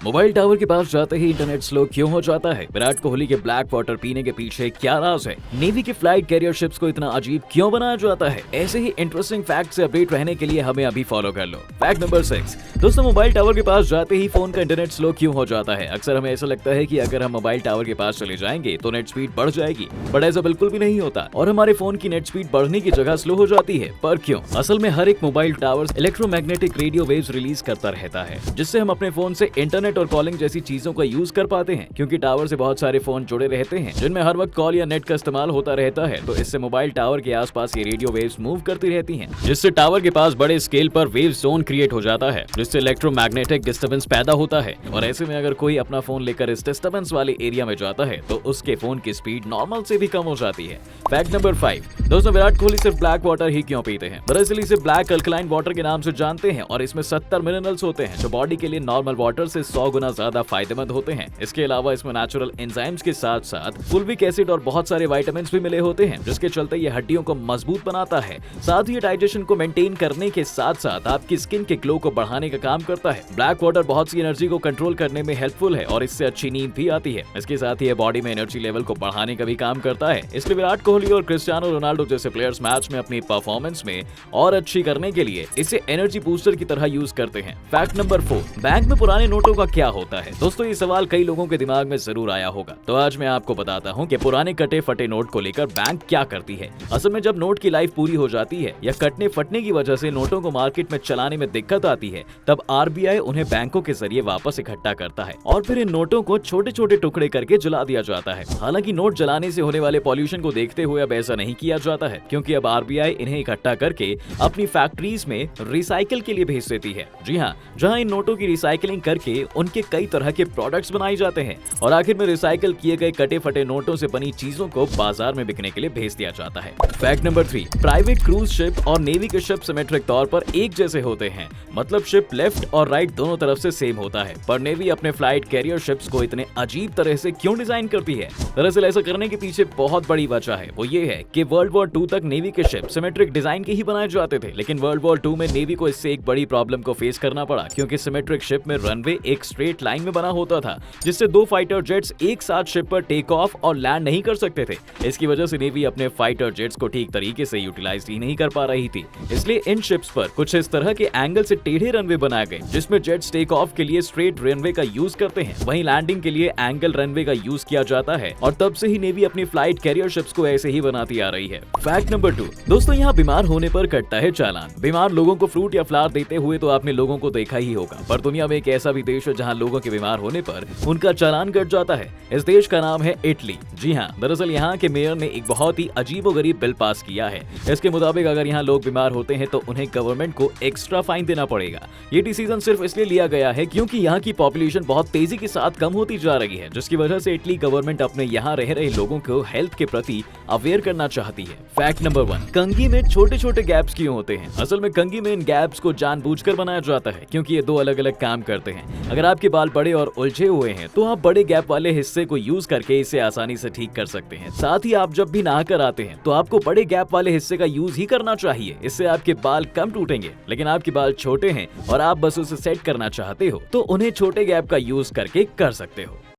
Mobile tower के पास जाते ही internet slow क्यों हो जाता है? विराट कोहली के ब्लैक वाटर पीने के पीछे क्या राज है? नेवी के फ्लाइट कैरियर शिप्स को इतना अजीब क्यों बनाया जाता है? ऐसे ही इंटरेस्टिंग फैक्ट से अपडेट रहने के लिए हमें अभी फॉलो कर लो। Fact number 6। दोस्तों, मोबाइल टावर के पास जाते ही फोन का इंटरनेट स्लो क्यों हो जाता है? अक्सर हमें ऐसा लगता है कि अगर हम मोबाइल टावर के पास चले जाएंगे तो नेट स्पीड बढ़ जाएगी, बट ऐसा बिल्कुल भी नहीं होता और हमारे फोन की नेट स्पीड बढ़ने की जगह स्लो हो जाती है। पर क्यों? असल में हर एक mobile tower electromagnetic radio waves release करता रहता है, जिससे हम अपने फोन से इंटरनेट और कॉलिंग जैसी चीजों का यूज कर पाते हैं। क्योंकि टावर से बहुत सारे फोन जुड़े रहते हैं जिनमें हर वक्त कॉल या नेट का इस्तेमाल होता रहता है, तो इससे मोबाइल टावर के आसपास ये रेडियो वेव्स मूव करती रहती हैं, जिससे टावर के पास बड़े स्केल पर वेव जोन क्रिएट हो जाता है, जिससे इलेक्ट्रोमैग्नेटिक डिस्टर्बेंस पैदा होता है। और ऐसे में अगर कोई अपना फोन लेकर इस डिस्टर्बेंस वाले एरिया में जाता है तो उसके फोन की स्पीड नॉर्मल से भी कम हो जाती है। Fact number 5। दोस्तों, विराट कोहली सिर्फ ब्लैक वाटर ही क्यों पीते हैं? दरअसल इसे ब्लैक अल्कलाइन वाटर के नाम से जानते हैं और इसमें 70 मिनरल्स होते हैं जो बॉडी के लिए नॉर्मल वाटर से 100 गुना ज्यादा फायदेमंद होते हैं। इसके अलावा इसमें नेचुरल एंजाइम्स के साथ साथ फुल्विक एसिड और बहुत सारे विटामिन्स भी मिले होते हैं, जिसके चलते ये हड्डियों को मजबूत बनाता है। साथ ही डाइजेशन को मेंटेन करने के साथ साथ आपकी स्किन के ग्लो को बढ़ाने का काम करता है। ब्लैक वाटर बहुत सी एनर्जी को कंट्रोल करने में हेल्पफुल है और इससे अच्छी नींद भी आती है। इसके साथ ही बॉडी में एनर्जी लेवल को बढ़ाने का भी काम करता है। इसलिए विराट कोहली और क्रिस्टियानो रोनाल्डो जैसे प्लेयर्स मैच में अपनी परफॉर्मेंस में और अच्छी करने के लिए इसे एनर्जी बूस्टर की तरह यूज करते हैं। Fact number 4। बैंक में पुराने नोटों का क्या होता है? दोस्तों, ये सवाल कई लोगों के दिमाग में जरूर आया होगा, तो आज मैं आपको बताता हूँ कि पुराने कटे फटे नोट को लेकर बैंक क्या करती है। असल में जब नोट की लाइफ पूरी हो जाती है या कटने फटने की वजह से नोटों को मार्केट में चलाने में दिक्कत आती है, तब आरबीआई उन्हें बैंकों के जरिए वापस इकट्ठा करता है और फिर इन नोटों को छोटे छोटे टुकड़े करके जला दिया जाता है। हालांकि नोट जलाने से होने वाले पॉल्यूशन को देखते हुए अब ऐसा नहीं किया जाता है, क्योंकि अब आरबीआई इन्हें इकट्ठा करके अपनी फैक्ट्रीज में रिसाइकिल के लिए भेज देती है। जी हाँ, जहाँ इन नोटों की रिसाइकिलिंग करके उनके कई तरह के प्रोडक्ट्स बनाए जाते हैं और आखिर में रिसाइकिल किए गए कटे फटे नोटों से बनी चीजों को बाजार में बिकने के लिए भेज दिया जाता है। Fact number 3। Private cruise ship और नेवी के शिप सिमेट्रिक तौर पर एक जैसे होते हैं, मतलब शिप लेफ्ट और राइट दोनों तरफ से सेम होता है। पर नेवी अपने फ्लाइट कैरियर शिप्स को इतने अजीब तरह से क्यों डिजाइन करती है? दरअसल ऐसा करने के पीछे बहुत बड़ी वजह है। वो ये है कि वर्ल्ड वॉर 2 तक नेवी के शिप सिमेट्रिक डिजाइन के ही बनाए जाते थे, लेकिन वर्ल्ड वॉर 2 में नेवी को इससे एक बड़ी प्रॉब्लम को फेस करना पड़ा, क्योंकि सिमेट्रिक शिप में रनवे एक स्ट्रेट लाइन में बना होता था, जिससे 2 फाइटर जेट्स एक साथ शिप पर टेक ऑफ और लैंड नहीं कर सकते थे। इसकी वजह से नेवी अपने फाइटर जेट्स को ठीक तरीके से यूटिलाइज ही नहीं कर पा रही थी। इसलिए इन शिप्स पर कुछ इस तरह के एंगल से टेढ़े रनवे बनाए गए, जिसमें जेट्स टेक ऑफ के लिए स्ट्रेट रनवे का यूज करते हैं, वहीं लैंडिंग के लिए एंगल रनवे का यूज किया जाता है। और तब से ही नेवी अपनी फ्लाइट कैरियर शिप्स को ऐसे ही बनाती आ रही है। Fact number 2। दोस्तों, यहाँ बीमार होने पर कटता है चालान। बीमार लोगों को फ्रूट या फ्लावर देते हुए तो आपने लोगों को देखा ही होगा, पर दुनिया में एक ऐसा भी देश है जहाँ लोगों के बीमार होने पर उनका चालान कट जाता है। इस देश का नाम है इटली। जी हाँ, दरअसल यहाँ के मेयर ने एक बहुत ही अजीबोगरीब बिल पास किया है। इसके मुताबिक अगर यहाँ लोग बीमार होते हैं तो उन्हें गवर्नमेंट को एक्स्ट्रा फाइन देना पड़ेगा। ये डिसीजन सिर्फ इसलिए लिया गया है क्योंकि यहाँ की पॉपुलेशन बहुत तेजी के साथ कम होती जा रही है, जिसकी वजह से इटली गवर्नमेंट अपने यहाँ रह रहे लोगों को हेल्थ के प्रति अवेयर करना चाहती है। Fact number 1। कंघी में छोटे छोटे गैप्स क्यों होते हैं? असल में कंघी में इन गैप्स को जानबूझकर बनाया जाता है, क्योंकि ये 2 अलग अलग काम करते हैं। अगर आपके बाल बड़े और उलझे हुए हैं तो आप बड़े गैप वाले हिस्से को यूज करके इसे आसानी से ठीक कर सकते हैं। साथ ही आप जब भी नहाकर आते हैं तो आपको बड़े गैप वाले हिस्से का यूज ही करना चाहिए। इससे आपके बाल कम टूटेंगे। लेकिन आपके बाल छोटे हैं और आप बस उसे सेट करना चाहते हो तो उन्हें छोटे गैप का यूज करके कर सकते हो।